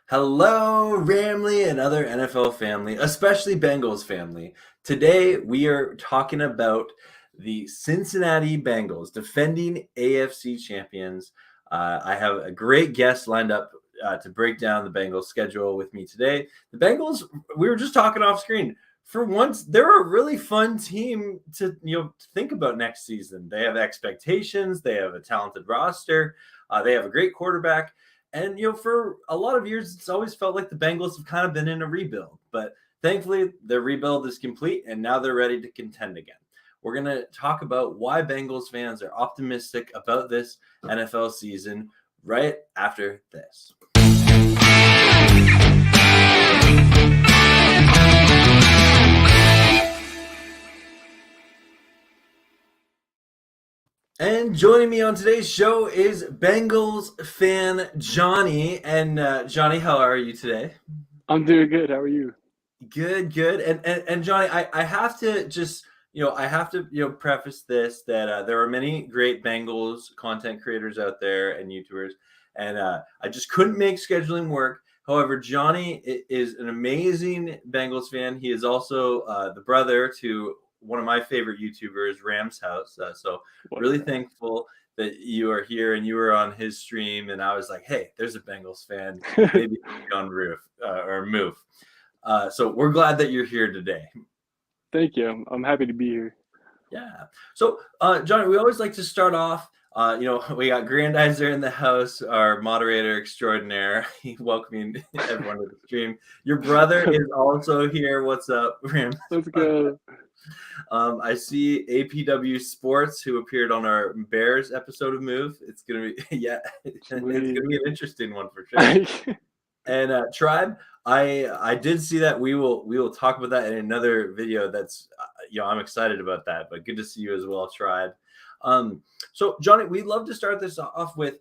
Hello, Ramley and other NFL family, especially Bengals family. Today, we are talking about the Cincinnati Bengals, defending AFC champions. I have a great guest lined up to break down the Bengals schedule with me today. The Bengals, we were just talking off screen. For once, they're a really fun team to think about next season. They have expectations. They have a talented roster. They have a great quarterback. And, for a lot of years, it's always felt like the Bengals have kind of been in a rebuild. But thankfully, their rebuild is complete, and now they're ready to contend again. We're going to talk about why Bengals fans are optimistic about this NFL season right after this. And joining me on today's show is Bengals fan Jonny. And Jonny, how are you today? I'm doing good. How are you? Good. And Jonny, I have to just preface this that there are many great Bengals content creators out there and YouTubers, and I just couldn't make scheduling work. However, Jonny is an amazing Bengals fan. He is also the brother to one of my favorite YouTubers, Ram's House. So really thankful that you are here and you were on his stream. And I was like, hey, there's a Bengals fan. Maybe on MOOF. So we're glad that you're here today. Thank you. I'm happy to be here. Yeah. So, Jonny, we always like to start off. We got Grandizer in the house, our moderator extraordinaire. Welcoming everyone to the stream. Your brother is also here. What's up, Ram? Let's go. I see APW Sports, who appeared on our Bears episode of MOOF. It's gonna be it's gonna be an interesting one for sure. And Tribe, I did see that. We will talk about that in another video. That's I'm excited about that. But good to see you as well, Tribe. So Jonny, we'd love to start this off with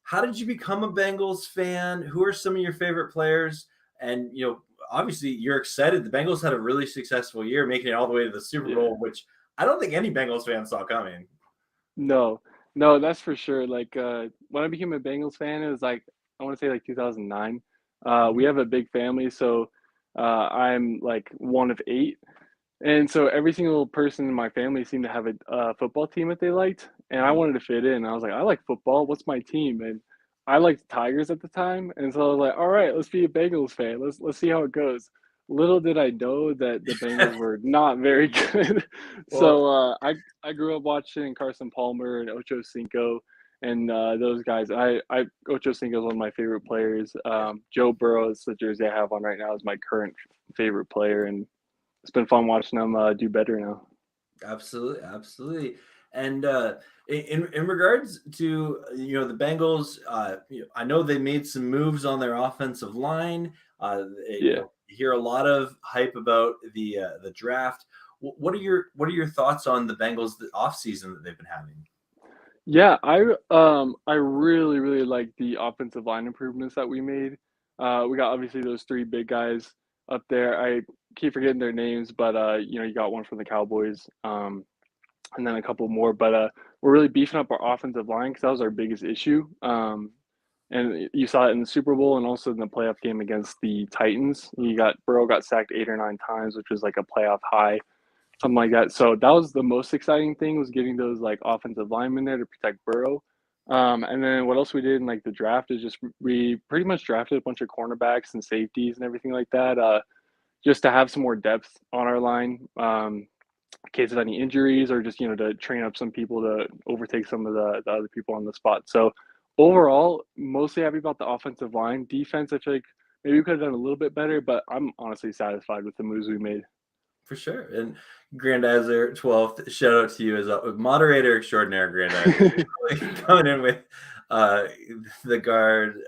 how did you become a Bengals fan? Who are some of your favorite players? And obviously you're excited. The Bengals had a really successful year, making it all the way to the Super Bowl, which I don't think any Bengals fan saw coming. No, that's for sure. Like when I became a Bengals fan, it was like I want to say like 2009. We have a big family, so I'm like one of 8, and so every single person in my family seemed to have a football team that they liked, and I wanted to fit in. I was like, I like football. What's my team? And I liked the Tigers at the time, and so I was like, all right, let's be a Bengals fan. Let's see how it goes. Little did I know that the Bengals were not very good. So I grew up watching Carson Palmer and Ocho Cinco and those guys. Ocho Cinco is one of my favorite players. Joe Burrow is the jersey I have on right now is my current favorite player, and it's been fun watching them do better now. Absolutely. And in regards to the Bengals, I know they made some moves on their offensive line. You hear a lot of hype about the draft. What are your thoughts on the Bengals the offseason that they've been having? Yeah, I really like the offensive line improvements that we made. We got obviously those 3 big guys up there. I keep forgetting their names, but you got one from the Cowboys, and then a couple more. But we're really beefing up our offensive line because that was our biggest issue. And you saw it in the Super Bowl and also in the playoff game against the Titans. Burrow got sacked 8 or 9 times, which was like a playoff high, something like that. So that was the most exciting thing, was getting those like offensive linemen there to protect Burrow. And then what else we did in like the draft is just we pretty much drafted a bunch of cornerbacks and safeties and everything like that, just to have some more depth on our line, in case of any injuries, or just to train up some people to overtake some of the other people on the spot. So overall, mostly happy about the offensive line. Defense, I feel like maybe we could have done a little bit better, but I'm honestly satisfied with the moves we made. For sure. And Grandizer 12th, shout out to you as a moderator extraordinaire, Grandizer. Coming in with the guard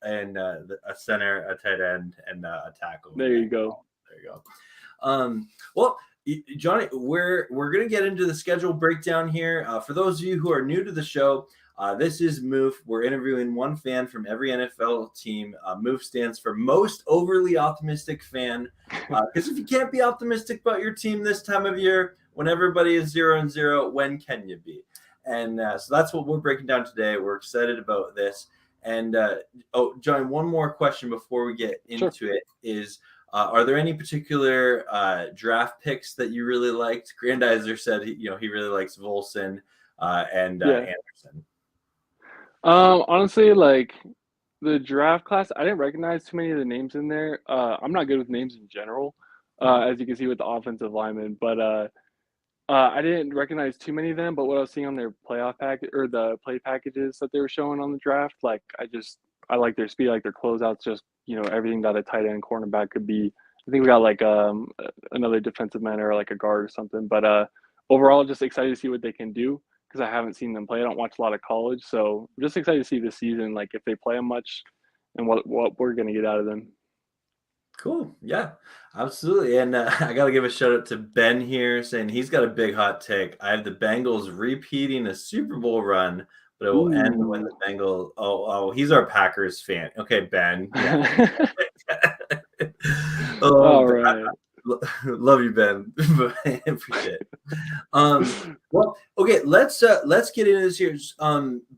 and a center, a tight end, and a tackle. There you go. Well, Jonny, we're going to get into the schedule breakdown here. For those of you who are new to the show, this is MOOF. We're interviewing one fan from every NFL team. MOOF stands for Most Overly Optimistic Fan. Because if you can't be optimistic about your team this time of year, when everybody is 0-0, when can you be? And so that's what we're breaking down today. We're excited about this. And John, one more question before we get Sure. into it is, are there any particular draft picks that you really liked? Grandizer said he really likes Volson and Yeah. Anderson. Honestly, like the draft class, I didn't recognize too many of the names in there. I'm not good with names in general, as you can see with the offensive linemen, but I didn't recognize too many of them. But what I was seeing on their playoff package or the play packages that they were showing on the draft, like I like their speed, I like their closeouts, just everything that a tight end cornerback could be. I think we got like another defensive man or like a guard or something. But overall, just excited to see what they can do because I haven't seen them play. I don't watch a lot of college, so I'm just excited to see this season, like if they play them much and what we're gonna get out of them. Cool. Yeah, absolutely. And I got to give a shout out to Ben here saying he's got a big hot take. I have the Bengals repeating a Super Bowl run, but it will end when Ooh. the Bengals. Oh, he's our Packers fan. Okay, Ben. Yeah. All Oh, right. love you, Ben. Appreciate it. Well, okay, let's get into this here.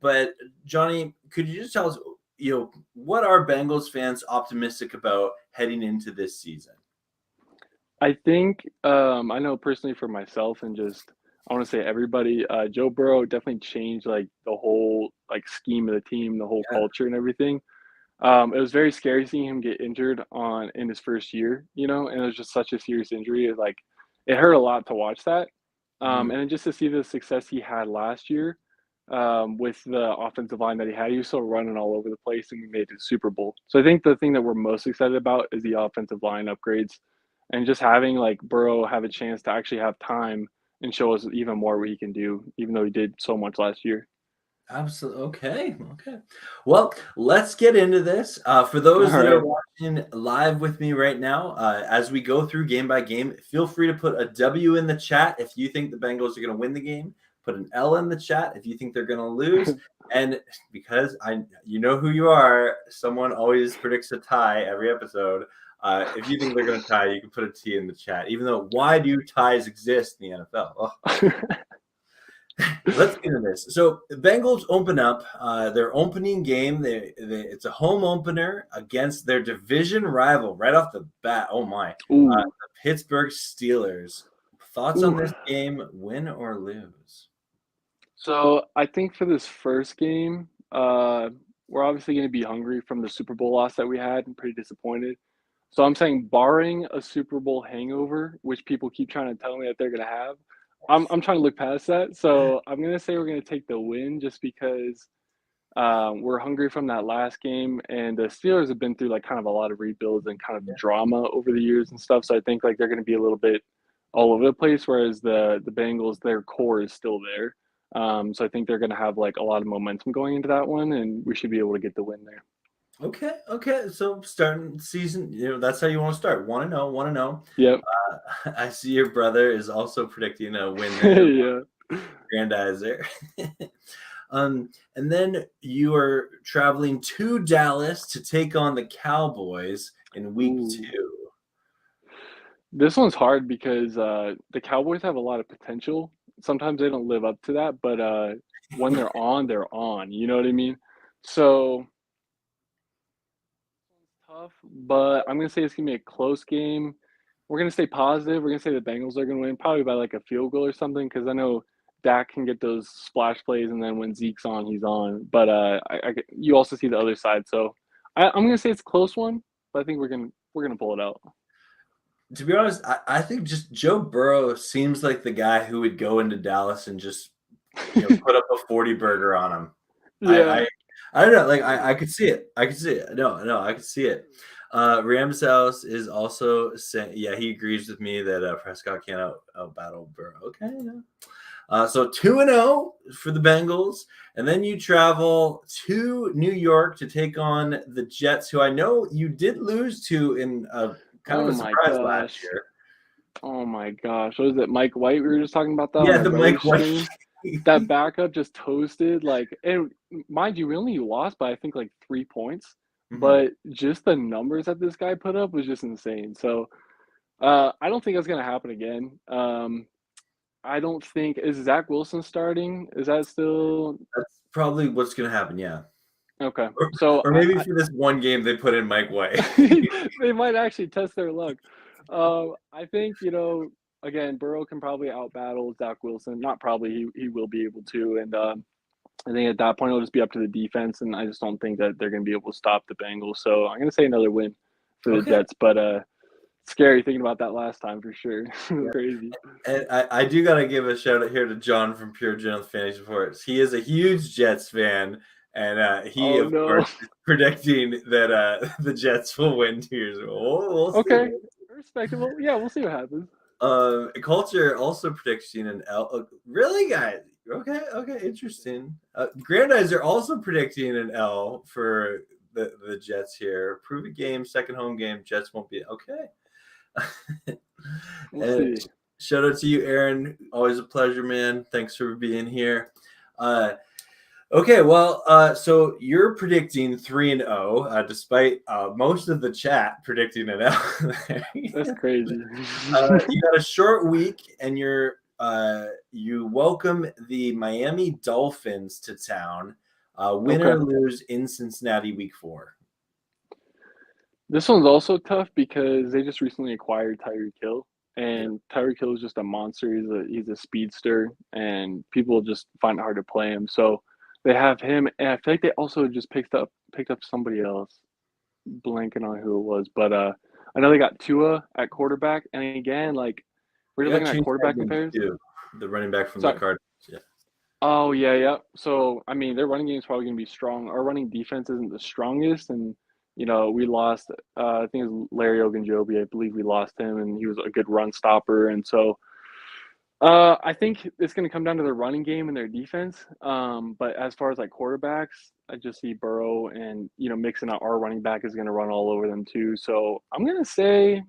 But Jonny, could you just tell us, what are Bengals fans optimistic about heading into this season? I think I know personally for myself and just I want to say everybody, Joe Burrow definitely changed like the whole like scheme of the team, the whole Yeah. culture and everything. It was very scary seeing him get injured in his first year, and it was just such a serious injury. It hurt a lot to watch that. Mhm. And then just to see the success he had last year with the offensive line that he had, he was still running all over the place, and we made it to the Super Bowl. So I think the thing that we're most excited about is the offensive line upgrades, and just having like Burrow have a chance to actually have time and show us even more what he can do, even though he did so much last year. Absolutely. Okay. Okay. Well, let's get into this. For All those that are right. watching live with me right now, as we go through game by game, feel free to put a W in the chat if you think the Bengals are going to win the game. Put an L in the chat if you think they're going to lose. And because you know who you are, someone always predicts a tie every episode. If you think they're going to tie, you can put a T in the chat. Even though, why do ties exist in the NFL? Oh. Let's get into this. So the Bengals open up their opening game. It's a home opener against their division rival right off the bat. Oh my, Ooh. the Pittsburgh Steelers. Thoughts on Ooh. this game, win or lose? So I think for this first game, we're obviously going to be hungry from the Super Bowl loss that we had and pretty disappointed. So I'm saying, barring a Super Bowl hangover, which people keep trying to tell me that they're going to have, I'm trying to look past that. So I'm going to say we're going to take the win just because we're hungry from that last game, and the Steelers have been through like kind of a lot of rebuilds and kind of drama over the years and stuff. So I think like they're going to be a little bit all over the place, whereas the Bengals, their core is still there. So I think they're going to have like a lot of momentum going into that one, and we should be able to get the win there. Okay, okay. So starting season, that's how you want to start. 1-0, 1-0. Yep. I see your brother is also predicting a win there. Yeah. Grandizer. And then you are traveling to Dallas to take on the Cowboys in week Ooh. 2. This one's hard because the Cowboys have a lot of potential. Sometimes they don't live up to that, but when they're on, they're on. You know what I mean? So tough, but I'm gonna say it's gonna be a close game. We're gonna stay positive. We're gonna say the Bengals are gonna win, probably by like a field goal or something, because I know Dak can get those splash plays, and then when Zeke's on, he's on. But you also see the other side, so I'm gonna say it's a close one, but I think we're gonna pull it out. To be honest, I think just Joe Burrow seems like the guy who would go into Dallas and just put up a 40 burger on him. Yeah. I don't know. Like I could see it. I could see it. No, I could see it. Rams House is also saying, yeah, he agrees with me that Prescott can't out battle Burrow. Okay, yeah. So 2-0 for the Bengals, and then you travel to New York to take on the Jets, who I know you did lose to in kind of Oh a my surprise last gosh. year. Oh my gosh. What is it? Mike White? We were just talking about that on Yeah, the the Brothers Mike White. stream. That backup just toasted. And mind you, we only lost by I think like 3 points, Mhm. but just the numbers that this guy put up was just insane. So I don't think that's gonna happen again. I don't think is Zach Wilson starting. Is that still? That's probably what's going to happen. Yeah. Okay. Or, So or maybe for this one game they put in Mike White. they might actually test their luck. I think, again, Burrow can probably outbattle Zach Wilson. Not probably, he will be able to. And I think at that point it'll just be up to the defense, and I just don't think that they're going to be able to stop the Bengals. So I'm going to say another win for the Okay. Jets. But scary thinking about that last time for sure. Yeah. Crazy. And I do got to give a shout out here to John from Pure General Fantasy Reports. He is a huge Jets fan, and he, Oh of no. course, is predicting that the Jets will win 2 years ago. We'll Okay. see. Respectable. Yeah, we'll see what happens. Culture also predicting an L. Really, guys? Okay, interesting. Grandizer also predicting an L for the Jets here. Prove a game, second home game. Jets won't be okay. We'll And see. shout out to you, Aaron. Always a pleasure, man. Thanks for being here. Okay, well, so you're predicting 3-0, despite most of the chat predicting an L. That's crazy. You got a short week, and you welcome the Miami Dolphins to town. Win or lose in Cincinnati week 4. This one's also tough because they just recently acquired Tyreek Hill, and Tyreek Hill is just a monster. He's a speedster, and people just find it hard to play him. So they have him, and I feel like they also just picked up somebody else. Blanking on who it was, but I know they got Tua at quarterback, and again, like we're just looking at quarterback comparisons. The running back from the Sorry. Cardinals. Yeah. Oh yeah. So I mean, their running game is probably going to be strong. Our running defense isn't the strongest, and we lost. I think it was Larry Ogunjobi. I believe we lost him, and he was a good run stopper. And so I think it's going to come down to their running game and their defense. But as far as like quarterbacks, I just see Burrow and mixing out our running back is going to run all over them too. So I'm going to say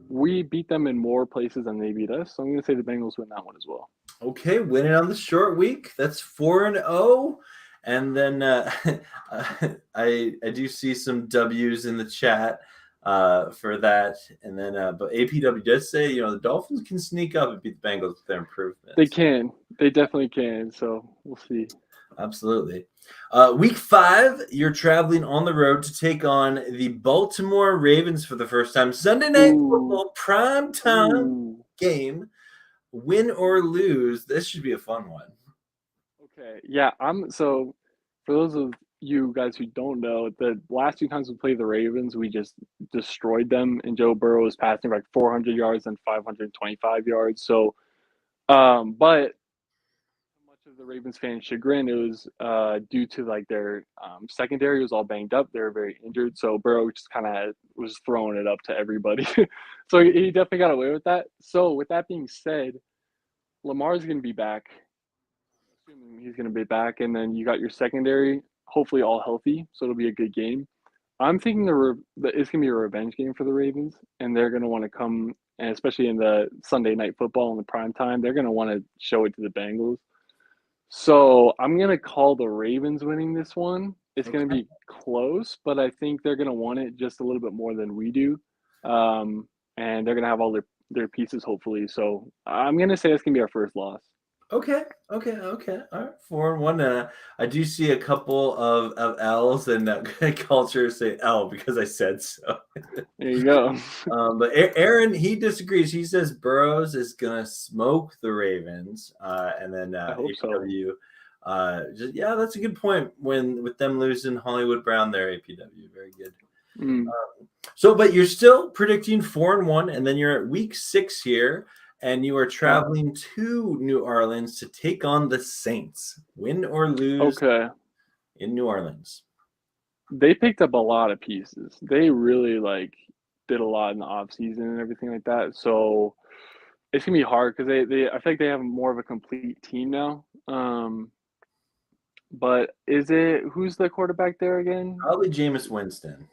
we beat them in more places than they beat us. So I'm going to say the Bengals win that one as well. Okay, winning on the short week. That's 4-0. And then I do see some W's in the chat for that. And then but APW does say, the Dolphins can sneak up and beat the Bengals with their improvements. They can. They definitely can. So we'll see. Absolutely. Week 5, you're traveling on the road to take on the Baltimore Ravens for the first time. Sunday night football prime time game. Win or lose, this should be a fun one. Okay. Yeah, so for those of you guys who don't know, the last 2 times we played the Ravens, we just destroyed them, and Joe Burrow was passing like 400 yards and 525 yards. So, but much of the Ravens fans' chagrin, it was due to like their secondary was all banged up. They were very injured, so Burrow just kind of was throwing it up to everybody. So he definitely got away with that. So with that being said, Lamar's going to be back. Assuming he's going to be back, and then you got your secondary, hopefully all healthy, so it'll be a good game. I'm thinking it's going to be a revenge game for the Ravens, and they're going to want to come, and especially in the Sunday night football in the prime time, they're going to want to show it to the Bengals. So I'm going to call the Ravens winning this one. It's going to be close, but I think they're going to want it just a little bit more than we do. And they're going to have all their pieces, hopefully. So I'm going to say it's going to be our first loss. Okay. All right, 4-1. I do see a couple of L's, and culture say L because I said so. There you go. But Aaron, he disagrees. He says Burrows is gonna smoke the Ravens, and then I hope APW. Yeah, that's a good point. With them losing Hollywood Brown there, APW, very good. But you're still predicting 4-1, and then you're at week 6 here. And you are traveling to New Orleans to take on the Saints. Win or lose in New Orleans. They picked up a lot of pieces. They really did a lot in the offseason and everything like that. So it's going to be hard because I think they have more of a complete team now. But who's the quarterback there again? Probably Jameis Winston.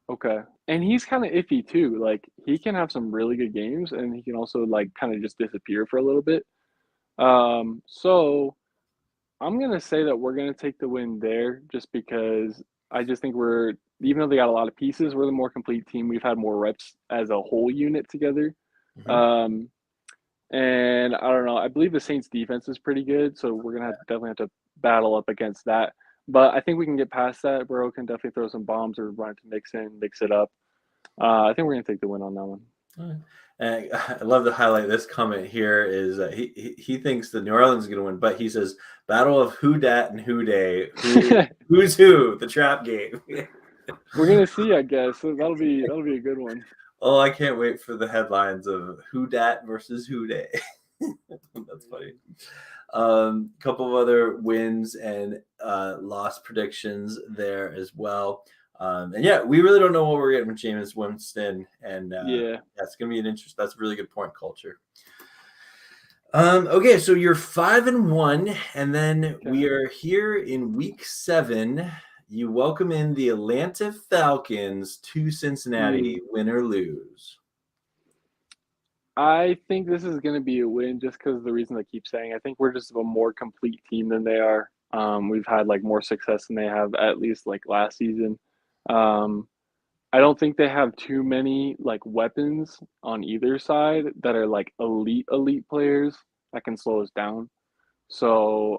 Okay. And he's kind of iffy too. Like he can have some really good games and he can also kind of just disappear for a little bit. So I'm going to say that we're going to take the win there just because I just think even though they got a lot of pieces, we're the more complete team. We've had more reps as a whole unit together. And I don't know, I believe the Saints defense is pretty good. So we're going to definitely have to battle up against that. But I think we can get past that. Burrow can definitely throw some bombs or run to mix it up. I think we're going to take the win on that one. All right. And I love to highlight this comment here is he thinks the New Orleans is going to win, but he says battle of who dat and who day, who's who, the trap game. We're going to see, I guess. So that'll be a good one. Oh, I can't wait for the headlines of who dat versus who day. That's funny. Couple of other wins and loss predictions there as well. And yeah, we really don't know what we're getting with Jameis Winston, and that's gonna be an interest. That's a really good point, Culture. Okay, so you're 5-1, and then we are here in week 7. You welcome in the Atlanta Falcons to Cincinnati, win or lose. I think this is going to be a win just because of the reason I keep saying. I think we're just a more complete team than they are. We've had like more success than they have, at least like last season. I don't think they have too many like weapons on either side that are like elite players that can slow us down. So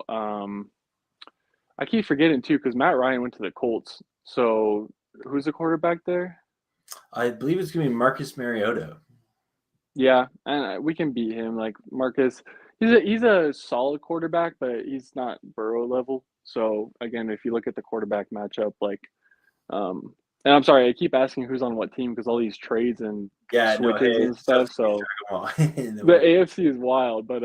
I keep forgetting too because Matt Ryan went to the Colts. So who's the quarterback there? I believe it's gonna be Marcus Mariota. Yeah, and we can beat him. Like Marcus, he's a solid quarterback, but he's not Burrow level. So again, if you look at the quarterback matchup, like, and I'm sorry, I keep asking who's on what team because all these trades and switches and stuff. So the AFC is wild, but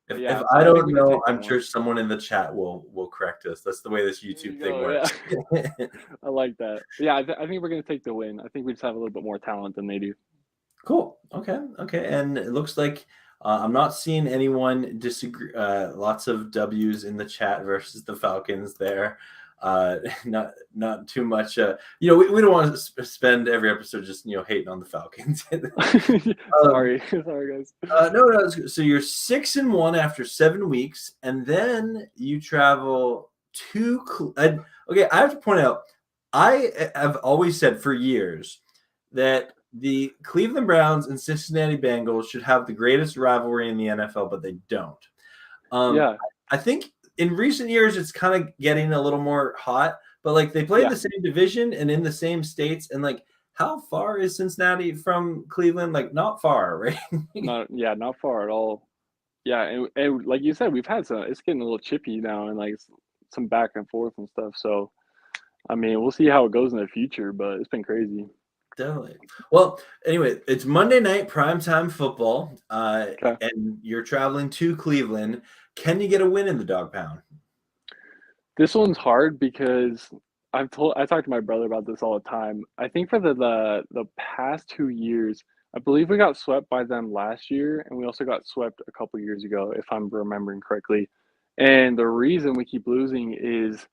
if I don't know, I'm sure someone in the chat will correct us. That's the way this YouTube thing works. Yeah. I like that. Yeah, I think we're gonna take the win. I think we just have a little bit more talent than they do. Cool. Okay. And it looks like I'm not seeing anyone disagree. Lots of W's in the chat versus the Falcons there. Not too much. We don't want to spend every episode just hating on the Falcons. Sorry guys. No. So you're 6-1 after 7 weeks, and then you travel to. Okay, I have to point out, I have always said for years that the Cleveland Browns and Cincinnati Bengals should have the greatest rivalry in the NFL, but they don't. I think in recent years it's kind of getting a little more hot, but like they play the same division and in the same states, and like how far is Cincinnati from Cleveland? Like not far, right? Not far at all. Yeah, and like you said, we've had it's getting a little chippy now and like some back and forth and stuff. So I mean, we'll see how it goes in the future, but it's been crazy. Definitely. Well, anyway, it's Monday night primetime football, and you're traveling to Cleveland. Can you get a win in the Dog Pound? This one's hard because I talk to my brother about this all the time. I think for the past 2 years, I believe we got swept by them last year, and we also got swept a couple years ago, if I'm remembering correctly. And the reason we keep losing is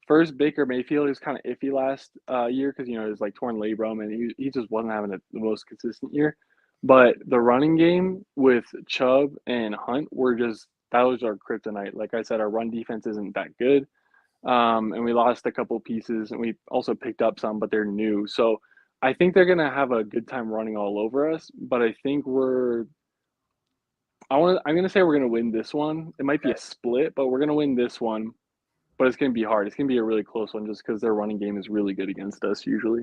first, Baker Mayfield was kind of iffy last year because it was like torn labrum and he just wasn't having the most consistent year. But the running game with Chubb and Hunt that was our kryptonite. Like I said, our run defense isn't that good, and we lost a couple pieces, and we also picked up some, but they're new. So I think they're gonna have a good time running all over us. But I think I'm gonna say we're gonna win this one. It might be a split, but we're gonna win this one. But it's going to be hard. It's going to be a really close one just because their running game is really good against us usually.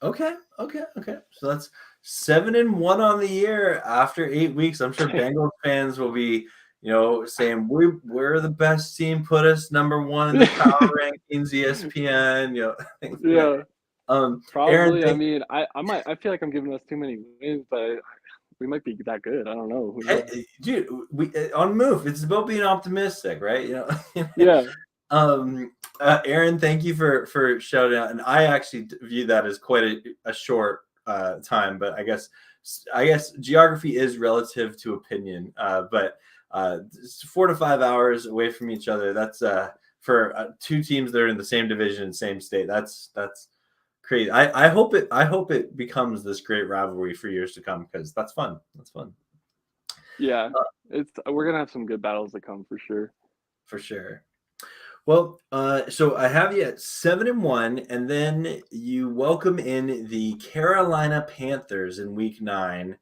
Okay. So that's 7-1 on the year after 8 weeks. I'm sure Bengals fans will be, saying we're the best team. Put us number 1 in the power rankings, ESPN. Yeah. Probably. Aaron, I mean, I feel like I'm giving us too many wins, but we might be that good. I don't know. Hey, dude, on MOOF, it's about being optimistic, right? Yeah. Aaron, thank you for shouting out, and I actually view that as quite a short time, but I guess geography is relative to opinion. But 4 to 5 hours away from each other, that's for 2 teams that are in the same division, same state. That's crazy. I hope it becomes this great rivalry for years to come because that's fun. Yeah, we're gonna have some good battles to come for sure. For sure. Well, so I have you at 7-1, and then you welcome in the Carolina Panthers in Week 9.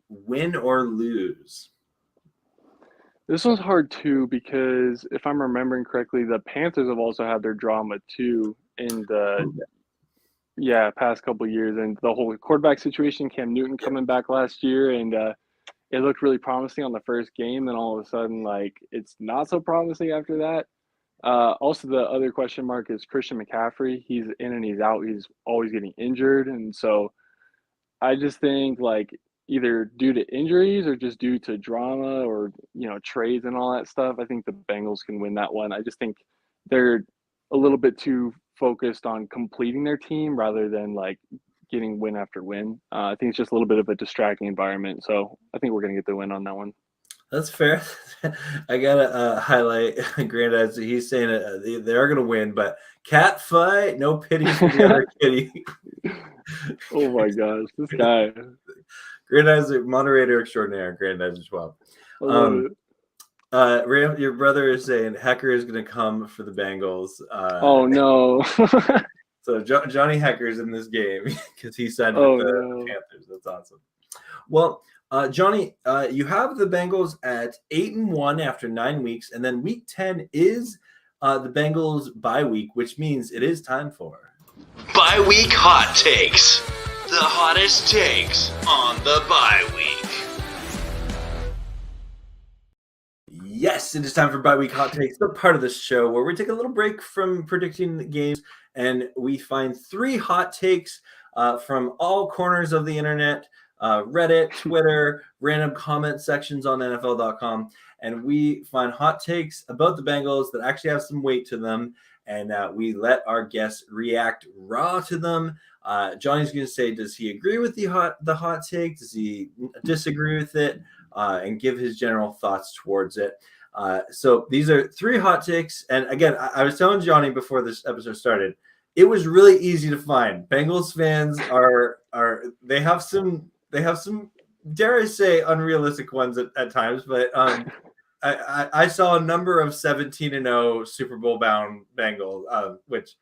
Win or lose? This one's hard too because if I'm remembering correctly, the Panthers have also had their drama too in the Okay. past couple of years, and the whole quarterback situation. Cam Newton Yep. coming back last year, and it looked really promising on the first game. Then all of a sudden, like it's not so promising after that. Also, the other question mark is Christian McCaffrey. He's in and he's out. He's always getting injured, and so I just think like either due to injuries or just due to drama or trades and all that stuff, I think the Bengals can win that one. I just think they're a little bit too focused on completing their team rather than like getting win after win. I think it's just a little bit of a distracting environment. So I think we're gonna get the win on that one. That's fair. I gotta highlight Granddad. He's saying they are gonna win, but cat fight, no pity for the other kitty. Oh my gosh, this guy. Granddad's a moderator extraordinaire. Granddad's as well. I love it. Ram, your brother is saying Hecker is gonna come for the Bengals. Oh no. So Johnny Hecker's in this game because he signed Oh with the no. Panthers. That's awesome. Well, Johnny, you have the Bengals at 8-1 after 9 weeks, and then week 10 is the Bengals bye week, which means it is time for Bye week hot takes. The hottest takes on the bye week. Yes, it is time for bye week hot takes, the part of the show where we take a little break from predicting the games and we find 3 hot takes from all corners of the internet, Reddit, Twitter, random comment sections on NFL.com, and we find hot takes about the Bengals that actually have some weight to them, and we let our guests react raw to them. Johnny's going to say, does he agree with the hot take? Does he disagree with it? And give his general thoughts towards it. So these are 3 hot takes. And again, I was telling Johnny before this episode started, it was really easy to find. Bengals fans they have some dare I say unrealistic ones at times, but I saw a number of 17-0 Super Bowl bound Bengals, which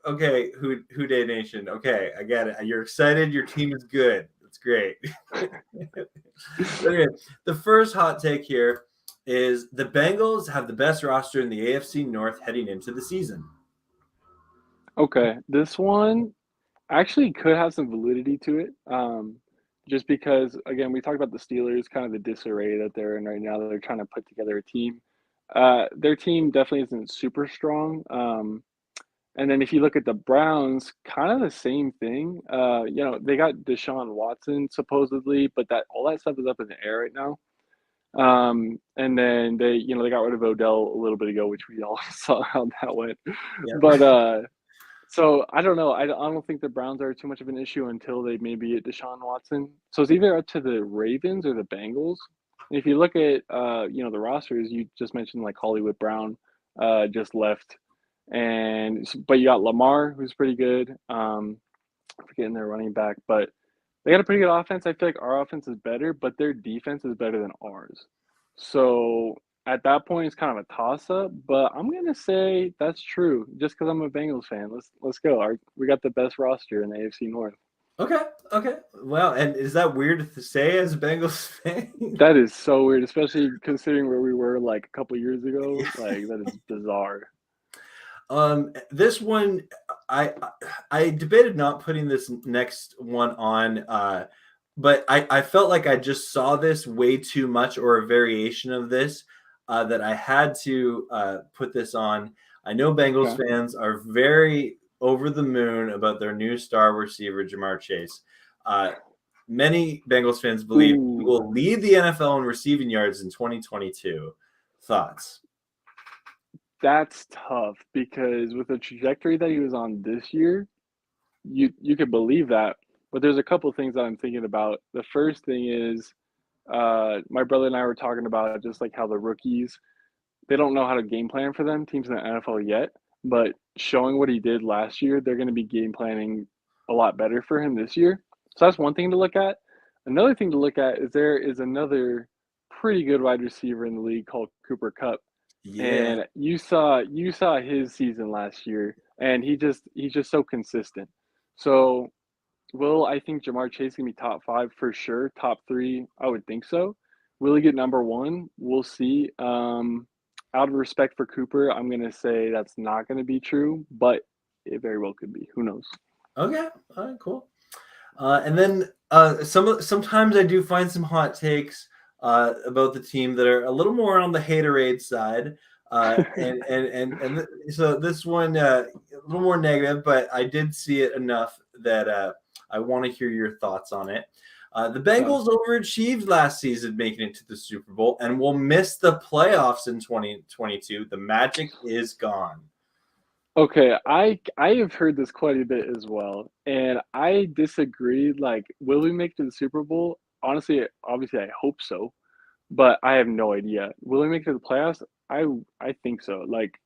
okay, who Day Nation, okay, I get it. You're excited. Your team is good. That's great. Okay, the first hot take here is the Bengals have the best roster in the AFC North heading into the season. Okay, this one actually could have some validity to it. Just because, again, we talked about the Steelers, kind of the disarray that they're in right now. They're trying to put together a team. Their team definitely isn't super strong. And then if you look at the Browns, kind of the same thing. They got Deshaun Watson supposedly, but all that stuff is up in the air right now. And then they got rid of Odell a little bit ago, which we all saw how that went. Yeah. But so I don't know. I don't think the Browns are too much of an issue until they maybe get Deshaun Watson. So it's either up to the Ravens or the Bengals. And if you look at the rosters, you just mentioned like Hollywood Brown just left, but you got Lamar, who's pretty good. I'm forgetting their running back, but they got a pretty good offense. I feel like our offense is better, but their defense is better than ours. So at that point, it's kind of a toss-up. But I'm gonna say that's true, just because I'm a Bengals fan. Let's go. We got the best roster in the AFC North. Okay. Well, and is that weird to say as a Bengals fan? That is so weird, especially considering where we were like a couple years ago. Like that is bizarre. This one, I debated not putting this next one on, but I felt like I just saw this way too much, or a variation of this, that I had to put this on. I know Bengals fans are very over the moon about their new star receiver, Jamar Chase. Many Bengals fans believe he will lead the NFL in receiving yards in 2022. Thoughts? That's tough because with the trajectory that he was on this year, you could believe that. But there's a couple things that I'm thinking about. The first thing is my brother and I were talking about just like how the rookies, they don't know how to game plan for them, teams in the NFL yet. But showing what he did last year, they're going to be game planning a lot better for him this year. So that's one thing to look at. Another thing to look at is there is another pretty good wide receiver in the league called Cooper Kupp. Yeah. And you saw his season last year, and he's just so consistent. So I think Jamar Chase can be top 5 for sure, top 3, I would think so. Will he get number one? We'll see. Out of respect for Cooper, I'm going to say that's not going to be true, but it very well could be. Who knows? Okay. All right, cool. And then sometimes I do find some hot takes about the team that are a little more on the haterade side. So this one a little more negative, but I did see it enough that I want to hear your thoughts on it. The Bengals overachieved last season, making it to the Super Bowl, and will miss the playoffs in 2022. The magic is gone. Okay, I have heard this quite a bit as well, and I disagree. Like, will we make it to the Super Bowl? Honestly, obviously, I hope so, but I have no idea. Will we make it to the playoffs? I think so. Like,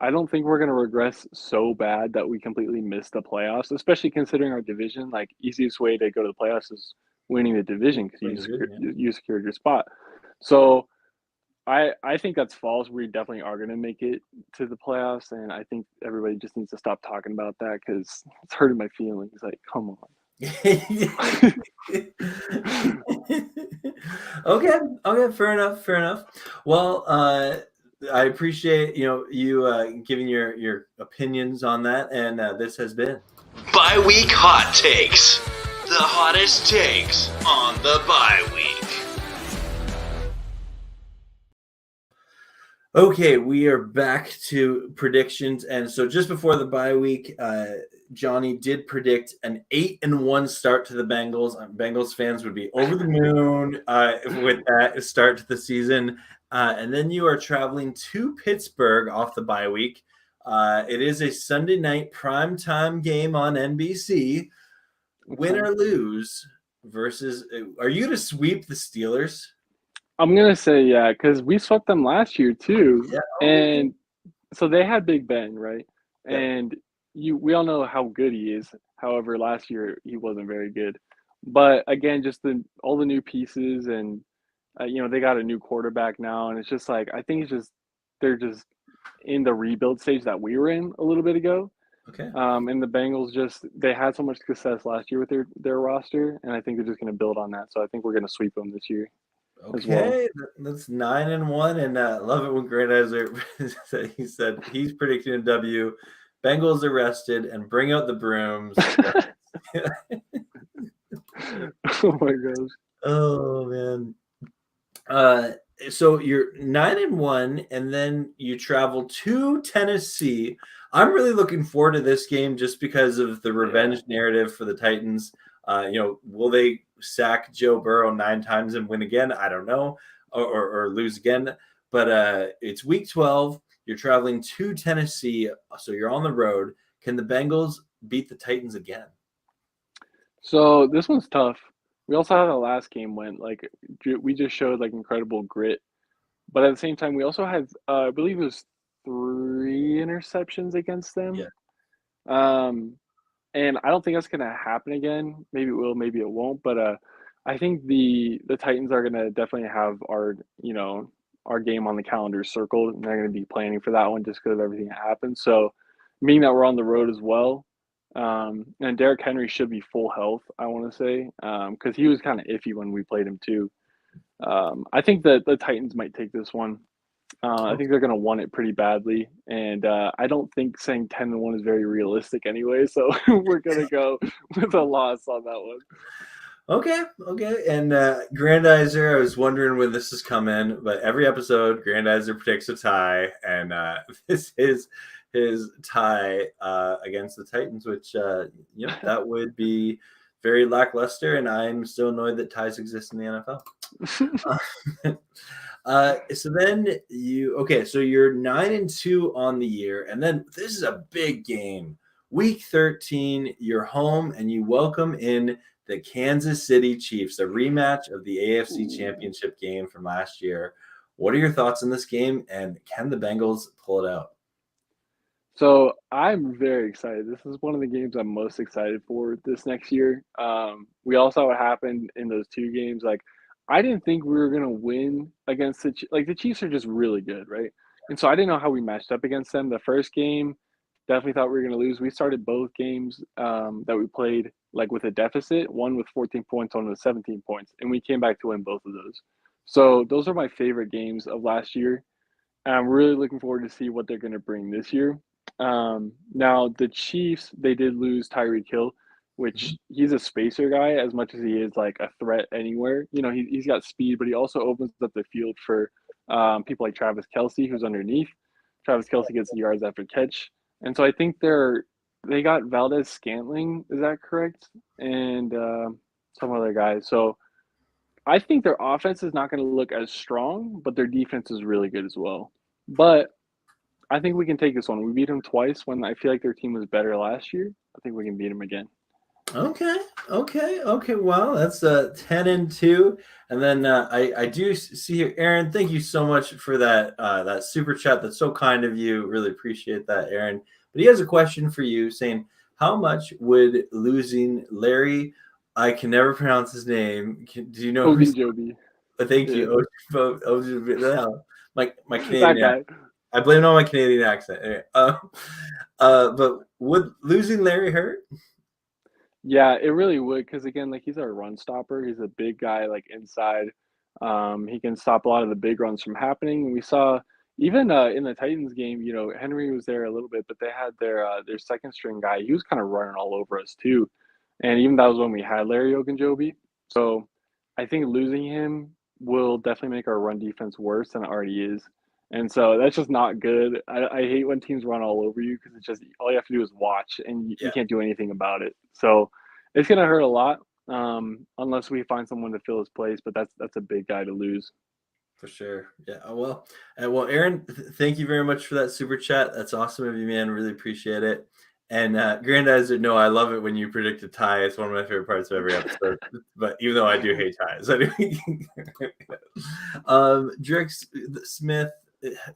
I don't think we're gonna regress so bad that we completely miss the playoffs, especially considering our division. Like, easiest way to go to the playoffs is winning the division because you secured your spot. So I think that's false. We definitely are going to make it to the playoffs, and I think everybody just needs to stop talking about that because it's hurting my feelings. Like, come on. Okay, fair enough. Well, I appreciate you giving your opinions on that, and this has been Bye-week hot takes. The hottest takes on the bye week. Okay, we are back to predictions, and so just before the bye week, Jonny did predict an 8-1 start to the Bengals. Bengals fans would be over the moon with that start to the season. And then you are traveling to Pittsburgh off the bye week. It is a Sunday night primetime game on NBC. Win or lose versus – are you going to sweep the Steelers? I'm going to say yeah, because we swept them last year too. Yeah. And so they had Big Ben, right? Yeah. And we all know how good he is. However, last year he wasn't very good. But again, just all the new pieces and they got a new quarterback now, and it's just like I think they're just in the rebuild stage that we were in a little bit ago. Okay. And the Bengals they had so much success last year with their roster, and I think they're just going to build on that. So I think we're going to sweep them this year. Okay, that's 9-1, and love it when Grandizer he said he's predicting a W. Bengals arrested and bring out the brooms. Oh my gosh. Oh man. So you're 9-1, and then you travel to Tennessee. I'm really looking forward to this game just because of the revenge narrative for the Titans. Will they sack Joe Burrow 9 times and win again? I don't know, or lose again. But it's week 12. You're traveling to Tennessee, so you're on the road. Can the Bengals beat the Titans again? So this one's tough. We also had the last game went like we just showed like incredible grit, but at the same time we also had I believe it was 3 interceptions against them. Yeah. And I don't think that's gonna happen again. Maybe it will, maybe it won't. But I think the Titans are gonna definitely have our game on the calendar circled, and they're gonna be planning for that one just because of everything that happened. So, meaning that we're on the road as well. And Derrick Henry should be full health, I want to say, because he was kind of iffy when we played him too. I think that the Titans might take this one. I think they're going to want it pretty badly, and I don't think saying 10-1 is very realistic anyway. So we're going to go with a loss on that one. Okay. And Grandizer, I was wondering when this is coming, but every episode, Grandizer predicts a tie, and this is his tie against the Titans, which that would be very lackluster, and I'm still annoyed that ties exist in the NFL. So then so you're 9-2 on the year, and then this is a big game. Week 13, you're home, and you welcome in the Kansas City Chiefs, a rematch of the AFC Championship game from last year. What are your thoughts on this game, and can the Bengals pull it out? So I'm very excited. This is one of the games I'm most excited for this next year. We all saw what happened in those 2 games. Like, I didn't think we were going to win against the Chiefs are just really good, right? And so I didn't know how we matched up against them. The first game, definitely thought we were going to lose. We started both games that we played like with a deficit, one with 14 points, one with 17 points, and we came back to win both of those. So those are my favorite games of last year. And I'm really looking forward to see what they're going to bring this year. Now the Chiefs, they did lose Tyreek Hill, Mhm. which he's a spacer guy as much as he is like a threat anywhere. He's got speed, but he also opens up the field for people like Travis Kelce, who's underneath. Travis Kelce gets the yards after catch, and so I think they got Valdez Scantling. Is that correct? And some other guys. So I think their offense is not going to look as strong, but their defense is really good as well. But I think we can take this one. We beat them twice when I feel like their team was better last year. I think we can beat them again. Okay. Well, that's 10-2, and then I do see here, Aaron. Thank you so much for that super chat. That's so kind of you. Really appreciate that, Aaron. But he has a question for you, saying, "How much would losing Larry? I can never pronounce his name. Do you know who's? Ogunjobi. Thank Yeah. you. My That Canadian guy. accent. I blame it on my Canadian accent. Anyway, but would losing Larry hurt? Yeah, it really would because again, like he's our run stopper. He's a big guy, like inside. He can stop a lot of the big runs from happening. We saw even in the Titans game, Henry was there a little bit, but they had their second string guy. He was kind of running all over us too, and even that was when we had Larry Ogunjobi. So I think losing him will definitely make our run defense worse than it already is. And so that's just not good. I hate when teams run all over you because it's just all you have to do is watch and you Yeah. can't do anything about it. So it's going to hurt a lot unless we find someone to fill his place. But that's a big guy to lose. For sure. Yeah. Well, Aaron, thank you very much for that super chat. That's awesome of you, man. Really appreciate it. And Grandizer, no, I love it when you predict a tie. It's one of my favorite parts of every episode. But even though I do hate ties, Drix Smith,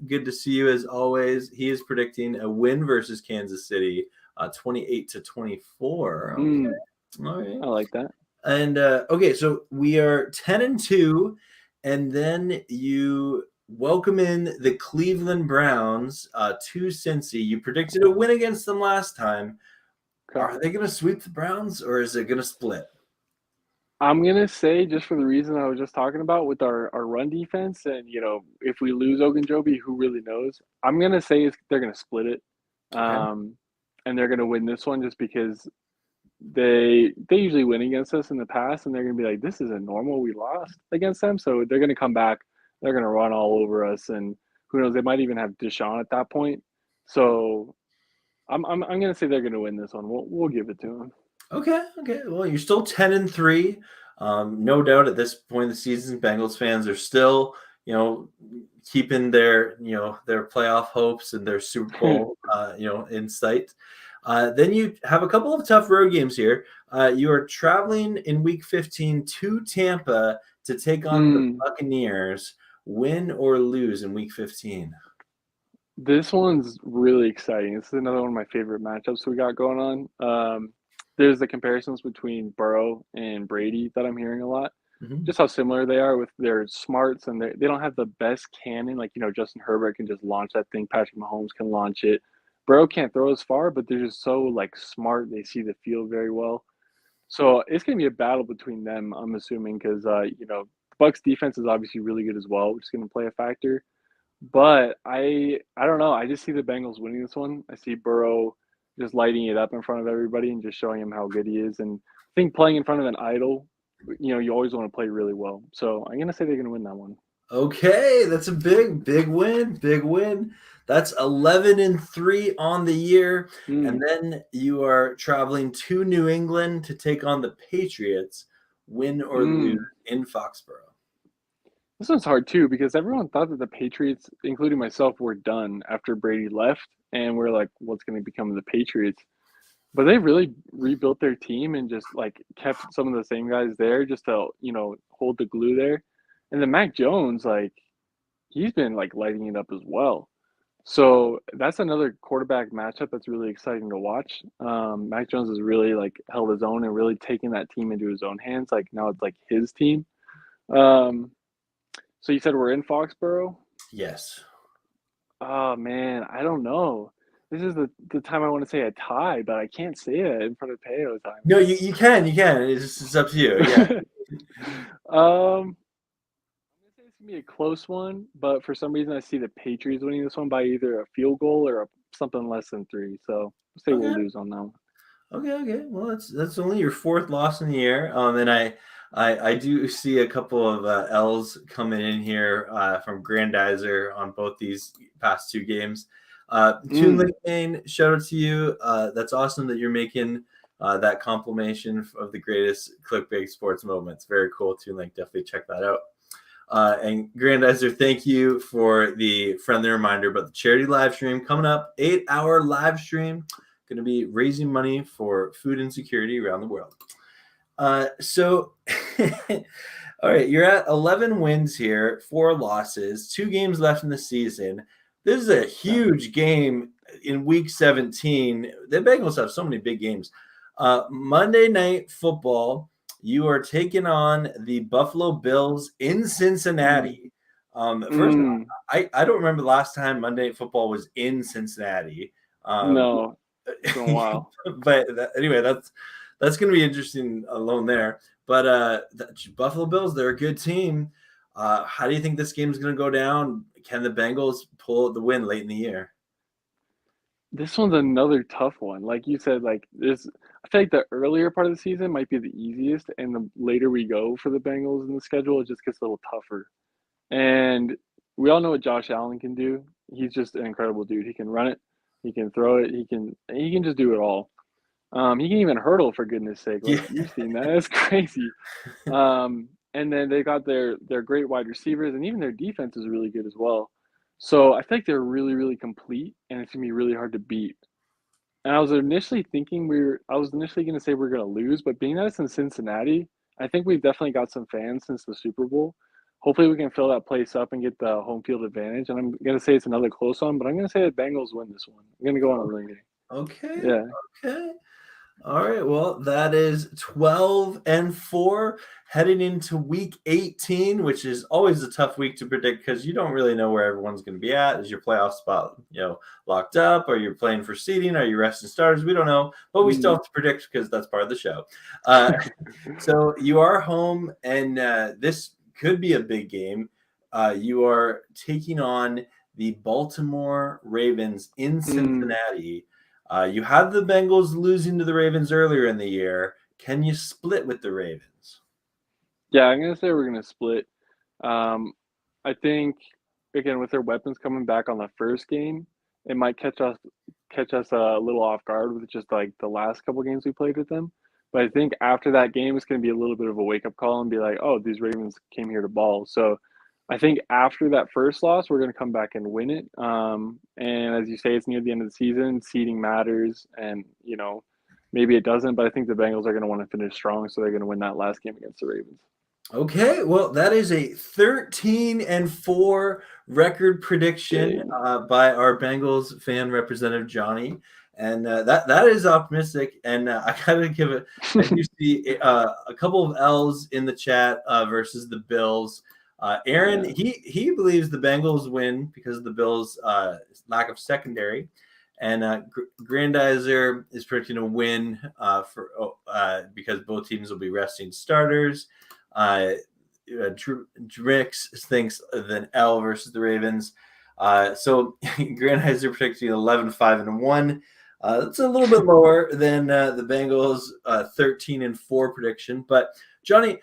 good to see you as always. He is predicting a win versus Kansas City, 28-24. Okay, all right. I like that. And okay, so we are 10-2, and then you welcome in the Cleveland Browns to Cincy. You predicted a win against them last time. Okay. Are they going to sweep the Browns, or is it going to split? I'm going to say, just for the reason I was just talking about with our run defense, and, if we lose Ogunjobi, who really knows? I'm going to say they're going to split it. Okay. And they're going to win this one just because they usually win against us in the past, and they're going to be like, this isn't normal. We lost against them. So they're going to come back. They're going to run all over us. And who knows? They might even have Deshaun at that point. So I'm going to say they're going to win this one. We'll give it to them. Okay. Well, you're still 10-3. No doubt at this point in the season, Bengals fans are still, keeping their playoff hopes and their Super Bowl, in sight. Then you have a couple of tough road games here. You are traveling in Week 15 to Tampa to take on the Buccaneers. Win or lose in Week 15? This one's really exciting. This is another one of my favorite matchups we got going on. There's the comparisons between Burrow and Brady that I'm hearing a lot. Mm-hmm. Just how similar they are with their smarts, and they don't have the best cannon. Like, Justin Herbert can just launch that thing. Patrick Mahomes can launch it. Burrow can't throw as far, but they're just so, smart. They see the field very well. So it's going to be a battle between them, I'm assuming, because, Bucs defense is obviously really good as well, which is going to play a factor. But I don't know. I just see the Bengals winning this one. I see Burrow just lighting it up in front of everybody and just showing him how good he is. And I think playing in front of an idol, you always want to play really well. So I'm going to say they're going to win that one. Okay, that's a big win. That's 11-3 on the year. And then you are traveling to New England to take on the Patriots. Win or lose in Foxborough? This one's hard too because everyone thought that the Patriots, including myself, were done after Brady left, and we're like, what's going to become of the Patriots? But they really rebuilt their team and just kept some of the same guys there just to hold the glue there. And then Mac Jones, he's been lighting it up as well. So that's another quarterback matchup that's really exciting to watch. Mac Jones has really held his own and really taken that team into his own hands. Now it's his team. So you said we're in Foxborough? Yes. Oh man, I don't know. This is the time I want to say a tie, but I can't say it in front of Peo time. No, you can. It's up to you. Yeah. I'm gonna say Be a close one, but for some reason I see the Patriots winning this one by either a field goal or something less than 3. So I'll say we'll Okay. lose on that one. Okay. Well, that's only your 4th loss in the year. And I do see a couple of L's coming in here from Grandizer on both these past 2 games. Toon Link Main, shout out to you. That's awesome that you're making that compilation of the greatest clickbait sports moments. Very cool, Toon Link. Definitely check that out. And Grandizer, thank you for the friendly reminder about the charity live stream coming up. 8-hour live stream. Going to be raising money for food insecurity around the world. So, all right, you're at 11 wins here, 4 losses, 2 games left in the season. This is a huge game in week 17. The Bengals have so many big games. Monday Night Football, you are taking on the Buffalo Bills in Cincinnati. First, I don't remember the last time Monday Night Football was in Cincinnati. No, it's been a while. But anyway, that's going to be interesting alone there. But the Buffalo Bills, they're a good team. How do you think this game is going to go down? Can the Bengals pull the win late in the year? This one's another tough one. Like you said, like this, I feel like the earlier part of the season might be the easiest, and the later we go for the Bengals in the schedule, it just gets a little tougher. And we all know what Josh Allen can do. He's just an incredible dude. He can run it, he can throw it, he can just do it all. He can even hurdle, for goodness sake. Like you've seen that. That's crazy. And then they got their great wide receivers, and even their defense is really good as well. So I think they're really, really complete, and it's gonna be really hard to beat. And I was initially thinking gonna say we're gonna lose, but being that it's in Cincinnati, I think we've definitely got some fans since the Super Bowl. Hopefully we can fill that place up and get the home field advantage. And I'm gonna say it's another close one, but I'm gonna say the Bengals win this one. I'm gonna go on a limb. Okay. Yeah. Okay. All right. Well, that is 12-4 heading into week 18, which is always a tough week to predict because you don't really know where everyone's going to be at. Is your playoff spot, locked up? Are you playing for seeding? Are you resting starters? We don't know, but we still have to predict because that's part of the show. So you are home, and this could be a big game. You are taking on the Baltimore Ravens in Cincinnati. You had the Bengals losing to the Ravens earlier in the year. Can you split with the Ravens? Yeah, I'm going to say we're going to split. I think, again, with their weapons coming back on the first game, it might catch us a little off guard with just like the last couple games we played with them. But I think after that game, it's going to be a little bit of a wake-up call and be like, oh, these Ravens came here to ball. So I think after that first loss, we're going to come back and win it. And as you say, it's near the end of the season. Seeding matters, and maybe it doesn't. But I think the Bengals are going to want to finish strong, so they're going to win that last game against the Ravens. Okay, well, that is a 13-4 record prediction by our Bengals fan representative Jonny, and that is optimistic. And I gotta give it. I do see a couple of L's in the chat versus the Bills. Aaron, he believes the Bengals win because of the Bills' lack of secondary, and Grandizer is predicting a win because both teams will be resting starters. Drix thinks an L versus the Ravens. So Grandizer predicting 11-5-1. That's a little bit lower than the Bengals' 13-4 prediction. But Jonny,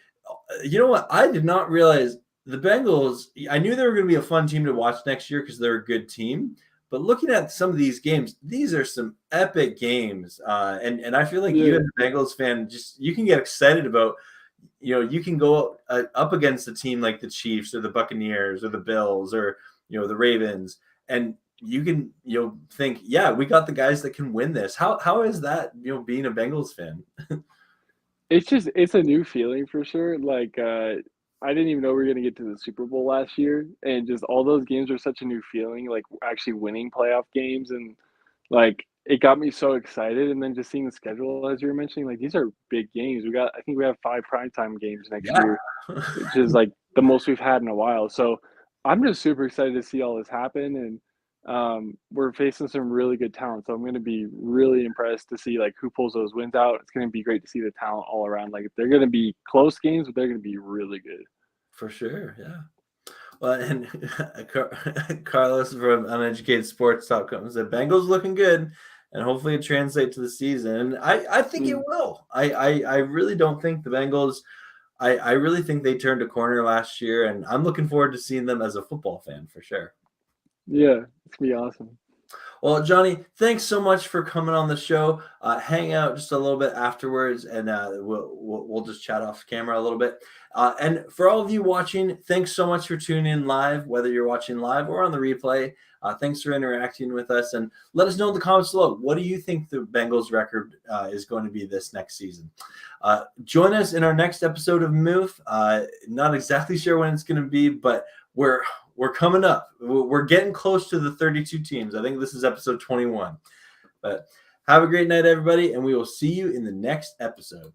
you know what? I did not realize the Bengals. I knew they were going to be a fun team to watch next year because they're a good team. But looking at some of these games, these are some epic games, and I feel like you as a Bengals fan, you can get excited about. You can go up against a team like the Chiefs or the Buccaneers or the Bills or the Ravens, and you can think, yeah, we got the guys that can win this. How is that being a Bengals fan? It's a new feeling for sure. Like I didn't even know we were going to get to the Super Bowl last year, and just all those games are such a new feeling, like actually winning playoff games, and like it got me so excited. And then just seeing the schedule, as you were mentioning, like these are big games. I think we have 5 primetime games next year, which is like the most we've had in a while. So I'm just super excited to see all this happen, and we're facing some really good talent. So I'm going to be really impressed to see like who pulls those wins out. It's going to be great to see the talent all around. Like they're going to be close games, but they're going to be really good. For sure, yeah. Well, and Carlos from Uneducated Sports Talk said Bengals looking good, and hopefully it translates to the season. And I think it will. I really don't think the Bengals. I really think they turned a corner last year, and I'm looking forward to seeing them as a football fan for sure. Yeah, it's gonna be awesome. Well, Jonny, thanks so much for coming on the show. Hang out just a little bit afterwards, and we'll just chat off camera a little bit. And for all of you watching, thanks so much for tuning in live, whether you're watching live or on the replay. Thanks for interacting with us, and let us know in the comments below. What do you think the Bengals record is going to be this next season? Join us in our next episode of MOOF. Not exactly sure when it's going to be, but we're coming up. We're getting close to the 32 teams. I think this is episode 21. But have a great night, everybody, and we will see you in the next episode.